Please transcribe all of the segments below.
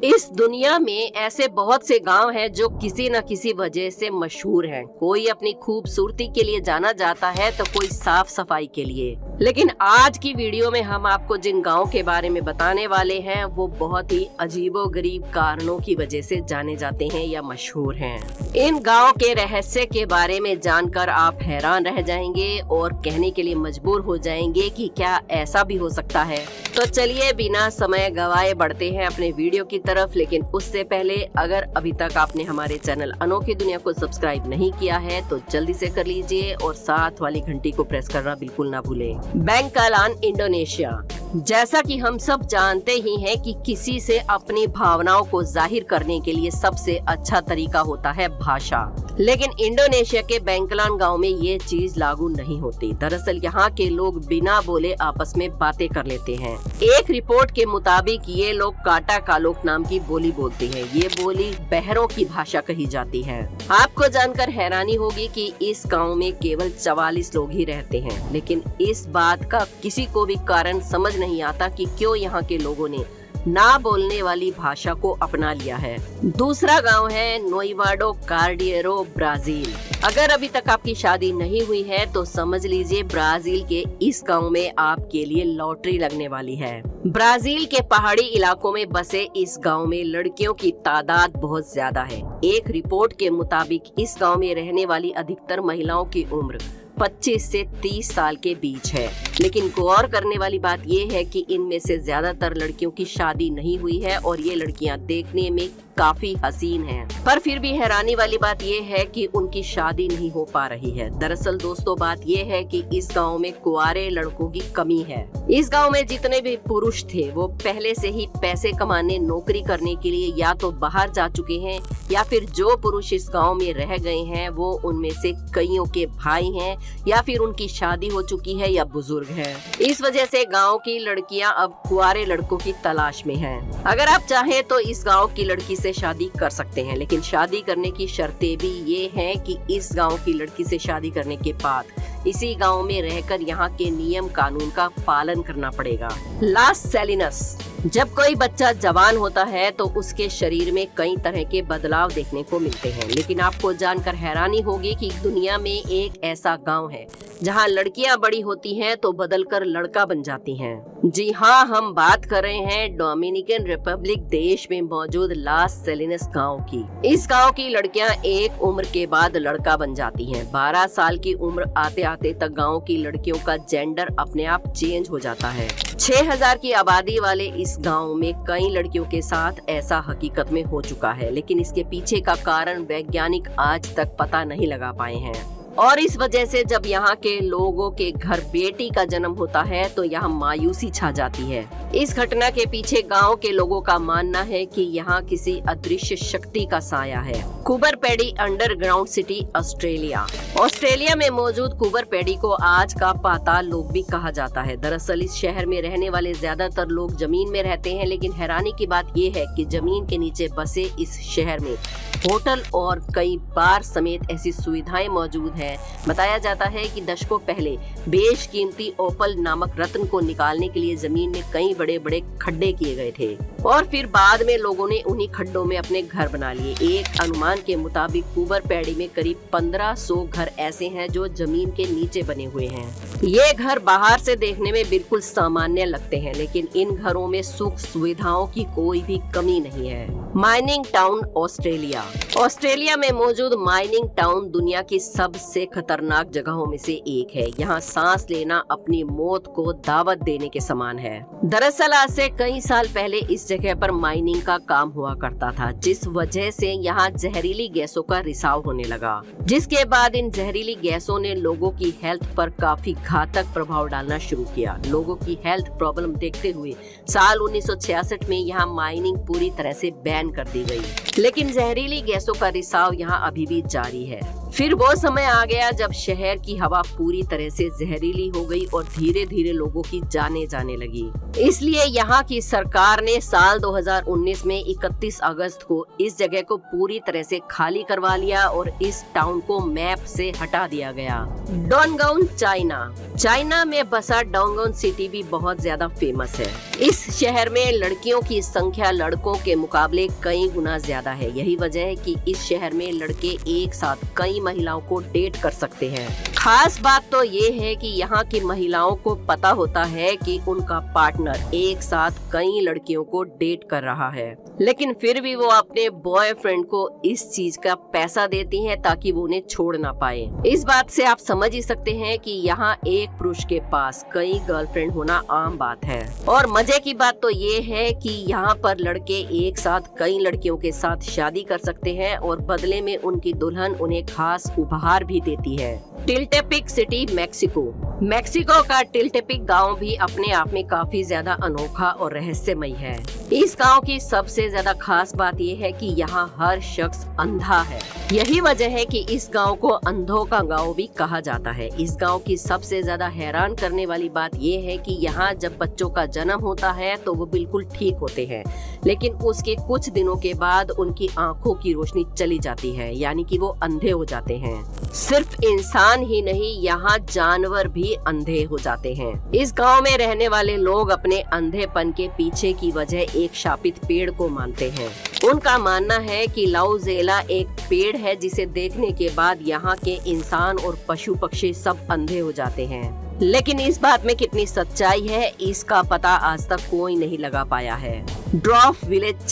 इस दुनिया में ऐसे बहुत से गांव हैं जो किसी न किसी वजह से मशहूर हैं। कोई अपनी खूबसूरती के लिए जाना जाता है तो कोई साफ सफाई के लिए। लेकिन आज की वीडियो में हम आपको जिन गांव के बारे में बताने वाले हैं वो बहुत ही अजीबोगरीब कारणों की वजह से जाने जाते हैं या मशहूर हैं। इन गांव के रहस्य के बारे में जानकर आप हैरान रह जाएंगे और कहने के लिए मजबूर हो जाएंगे कि क्या ऐसा भी हो सकता है। तो चलिए बिना समय गवाए बढ़ते हैं अपने वीडियो की तरफ। लेकिन उससे पहले अगर अभी तक आपने हमारे चैनल अनोखी दुनिया को सब्सक्राइब नहीं किया है तो जल्दी से कर लीजिए और साथ वाली घंटी को प्रेस करना बिल्कुल ना भूलें। बैंकालान, इंडोनेशिया। जैसा कि हम सब जानते ही हैं कि किसी से अपनी भावनाओं को जाहिर करने के लिए सबसे अच्छा तरीका होता है भाषा। लेकिन इंडोनेशिया के बैंकालान गांव में ये चीज लागू नहीं होती। दरअसल यहाँ के लोग बिना बोले आपस में बातें कर लेते हैं। एक रिपोर्ट के मुताबिक ये लोग काटा कालोक नाम की बोली बोलते हैं। ये बोली बहरों की भाषा कही जाती है। आपको जानकर हैरानी होगी कि इस गाँव में केवल 44 लोग ही रहते हैं। लेकिन इस बात का किसी को भी कारण समझ नहीं आता कि क्यों यहाँ के लोगों ने ना बोलने वाली भाषा को अपना लिया है। दूसरा गांव है नोइवाडो कार्डियरो, ब्राजील। अगर अभी तक आपकी शादी नहीं हुई है तो समझ लीजिए ब्राजील के इस गांव में आपके लिए लॉटरी लगने वाली है। ब्राजील के पहाड़ी इलाकों में बसे इस गांव में लड़कियों की तादाद बहुत ज्यादा है। एक रिपोर्ट के मुताबिक इस गांव में रहने वाली अधिकतर महिलाओं की उम्र 25 से 30 साल के बीच है। लेकिन गौर करने वाली बात ये है कि इनमें से ज्यादातर लड़कियों की शादी नहीं हुई है और ये लड़कियां देखने में काफी हसीन हैं। पर फिर भी हैरानी वाली बात ये है कि उनकी शादी नहीं हो पा रही है। दरअसल दोस्तों बात ये है कि इस गांव में कुंवारे लड़कों की कमी है। इस गांव में जितने भी पुरुष थे वो पहले से ही पैसे कमाने, नौकरी करने के लिए या तो बाहर जा चुके हैं या फिर जो पुरुष इस गांव में रह गए हैं वो उनमें से कईयों के भाई हैं या फिर उनकी शादी हो चुकी है या बुजुर्ग है। इस वजह से गांव की लड़कियां अब कुंवारे लड़कों की तलाश में हैं। अगर आप चाहें तो इस गांव की लड़की से शादी कर सकते हैं। लेकिन शादी करने की शर्तें भी ये हैं कि इस गांव की लड़की से शादी करने के बाद इसी गांव में रहकर यहाँ के नियम कानून का पालन करना पड़ेगा। लास सेलिनस। जब कोई बच्चा जवान होता है तो उसके शरीर में कई तरह के बदलाव देखने को मिलते हैं। लेकिन आपको जानकर हैरानी होगी कि दुनिया में एक ऐसा गांव है जहां लड़कियां बड़ी होती हैं तो बदलकर लड़का बन जाती हैं। जी हाँ, हम बात कर रहे हैं डोमिनिकन रिपब्लिक देश में मौजूद लास सेलिनस गांव की। इस गांव की लड़कियां एक उम्र के बाद लड़का बन जाती हैं। 12 साल की उम्र आते आते तक गांव की लड़कियों का जेंडर अपने आप चेंज हो जाता है। 6000 की आबादी वाले इस गांव में कई लड़कियों के साथ ऐसा हकीकत में हो चुका है। लेकिन इसके पीछे का कारण वैज्ञानिक आज तक पता नहीं लगा पाए हैं। और इस वजह से जब यहाँ के लोगों के घर बेटी का जन्म होता है तो यहाँ मायूसी छा जाती है। इस घटना के पीछे गांव के लोगों का मानना है कि यहाँ किसी अदृश्य शक्ति का साया है। Cooper paddy underground city, Australia. Australia में मौजूद कूबर पैडी को आज का पाताल लोक भी कहा जाता है। दरअसल इस शहर में रहने वाले ज्यादातर लोग जमीन में रहते हैं। लेकिन हैरानी की बात ये है कि जमीन के नीचे बसे इस शहर में होटल और कई बार समेत ऐसी सुविधाएं मौजूद हैं। बताया जाता है कि दशकों पहले बेशकीमती ओपल नामक रत्न को निकालने के लिए जमीन में कई बड़े बड़े खड्डे किए गए थे और फिर बाद में लोगों ने उन्हीं खड्डों में अपने घर बना लिए। एक अनुमान के मुताबिक कूबर पैडी में करीब 1500 घर ऐसे हैं जो जमीन के नीचे बने हुए हैं। ये घर बाहर से देखने में बिल्कुल सामान्य लगते हैं लेकिन इन घरों में सुख सुविधाओं की कोई भी कमी नहीं है। Mining town, Australia. ऑस्ट्रेलिया में मौजूद माइनिंग टाउन दुनिया की सबसे खतरनाक जगहों में से एक है। यहाँ सांस लेना अपनी मौत को दावत देने के समान है। दरअसल आज से कई साल पहले इस जगह पर माइनिंग का काम हुआ करता था, जिस वजह से यहाँ जहरीली गैसों का रिसाव होने लगा, जिसके बाद इन जहरीली गैसों ने लोगों की हेल्थ पर काफी घातक प्रभाव डालना शुरू किया। लोगों की हेल्थ प्रॉब्लम देखते हुए साल 1966 में यहाँ माइनिंग पूरी तरह से बैन कर दी गई। लेकिन जहरीली गैसों का रिसाव यहाँ अभी भी जारी है। फिर वो समय आ गया जब शहर की हवा पूरी तरह से जहरीली हो गई और धीरे धीरे लोगों की जाने जाने लगी। इसलिए यहाँ की सरकार ने साल 2019 में 31 अगस्त को इस जगह को पूरी तरह से खाली करवा लिया और इस टाउन को मैप से हटा दिया गया। डोंगन चाइना में बसा डोंगन सिटी भी बहुत ज्यादा फेमस है। इस शहर में लड़कियों की संख्या लड़कों के मुकाबले कई गुना ज्यादा है। यही वजह है कि इस शहर में लड़के एक साथ कई महिलाओं को डेट कर सकते हैं। खास बात तो ये है कि यहाँ की महिलाओं को पता होता है कि उनका पार्टनर एक साथ कई लड़कियों को डेट कर रहा है, लेकिन फिर भी वो अपने बॉयफ्रेंड को इस चीज का पैसा देती हैं ताकि वो उन्हें छोड़ ना पाए। इस बात से आप समझ ही सकते हैं कि यहाँ एक पुरुष के पास कई गर्लफ्रेंड होना आम बात है। और मजे की बात तो ये है कि यहाँ पर लड़के एक साथ कई लड़कियों के साथ शादी कर सकते हैं और बदले में उनकी दुल्हन उन्हें खास उपहार भी देती है। टिल्टेपिक सिटी मैक्सिको का टिल्टेपिक गांव भी अपने आप में काफी ज्यादा अनोखा और रहस्यमय है। इस गांव की सबसे ज्यादा खास बात यह है कि यहाँ हर शख्स अंधा है। यही वजह है कि इस गांव को अंधों का गांव भी कहा जाता है। इस गांव की सबसे ज्यादा हैरान करने वाली बात यह है कि यहाँ जब बच्चों का जन्म होता है तो वो बिल्कुल ठीक होते हैं, लेकिन उसके कुछ दिनों के बाद उनकी आंखों की रोशनी चली जाती है, यानी कि वो अंधे हो जाते हैं। सिर्फ इंसान ही नहीं, यहाँ जानवर भी अंधे हो जाते हैं। इस गांव में रहने वाले लोग अपने अंधेपन के पीछे की वजह एक शापित पेड़ को मानते हैं। उनका मानना है कि लाउजेला एक पेड़ है जिसे देखने के बाद यहाँ के इंसान और पशु पक्षी सब अंधे हो जाते हैं। लेकिन इस बात में कितनी सच्चाई है, इसका पता आज तक कोई नहीं लगा पाया है। ड्रॉफ विलेज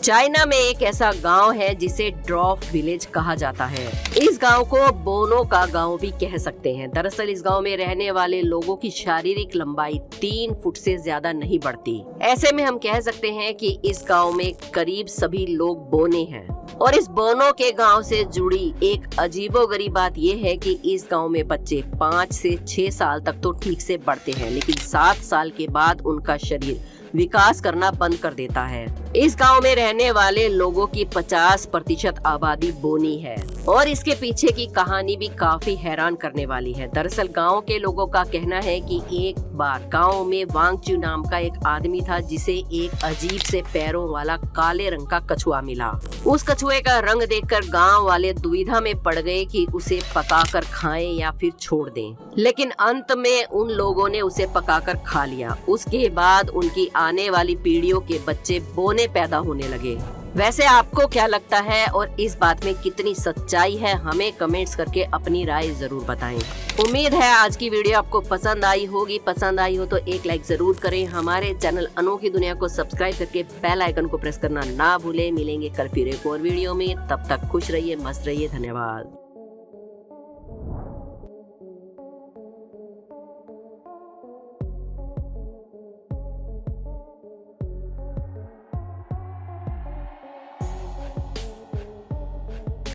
चाइना में एक ऐसा गांव है जिसे ड्रॉफ विलेज कहा जाता है। इस गांव को बोनो का गांव भी कह सकते हैं। दरअसल इस गांव में रहने वाले लोगों की शारीरिक लंबाई 3 फुट से ज्यादा नहीं बढ़ती। ऐसे में हम कह सकते हैं कि इस गांव में करीब सभी लोग बोने हैं। और इस बोनो के गांव से जुड़ी एक अजीबोगरीब बात यह है कि इस गांव में बच्चे 5 से 6 साल तक तो ठीक से बढ़ते हैं, लेकिन 7 साल के बाद उनका शरीर विकास करना बंद कर देता है। इस गांव में रहने वाले लोगों की 50% आबादी बोनी है और इसके पीछे की कहानी भी काफी हैरान करने वाली है। दरअसल गांव के लोगों का कहना है कि एक बार गांव में वांगचू नाम का एक आदमी था जिसे एक अजीब से पैरों वाला काले रंग का कछुआ मिला। उस कछुए का रंग देखकर गांव वाले दुविधा में पड़ गए कि उसे पकाकर खाएं या फिर छोड़ दें, लेकिन अंत में उन लोगों ने उसे पकाकर खा लिया। उसके बाद उनकी आने वाली पीढ़ियों के बच्चे बोने पैदा होने लगे। वैसे आपको क्या लगता है और इस बात में कितनी सच्चाई है, हमें कमेंट्स करके अपनी राय जरूर बताएं। उम्मीद है आज की वीडियो आपको पसंद आई होगी। पसंद आई हो तो एक लाइक जरूर करें। हमारे चैनल अनोखी दुनिया को सब्सक्राइब करके बेल आइकन को प्रेस करना ना भूलें। मिलेंगे कल फिर एक और वीडियो में, तब तक खुश रहिए, मस्त रहिए। धन्यवाद।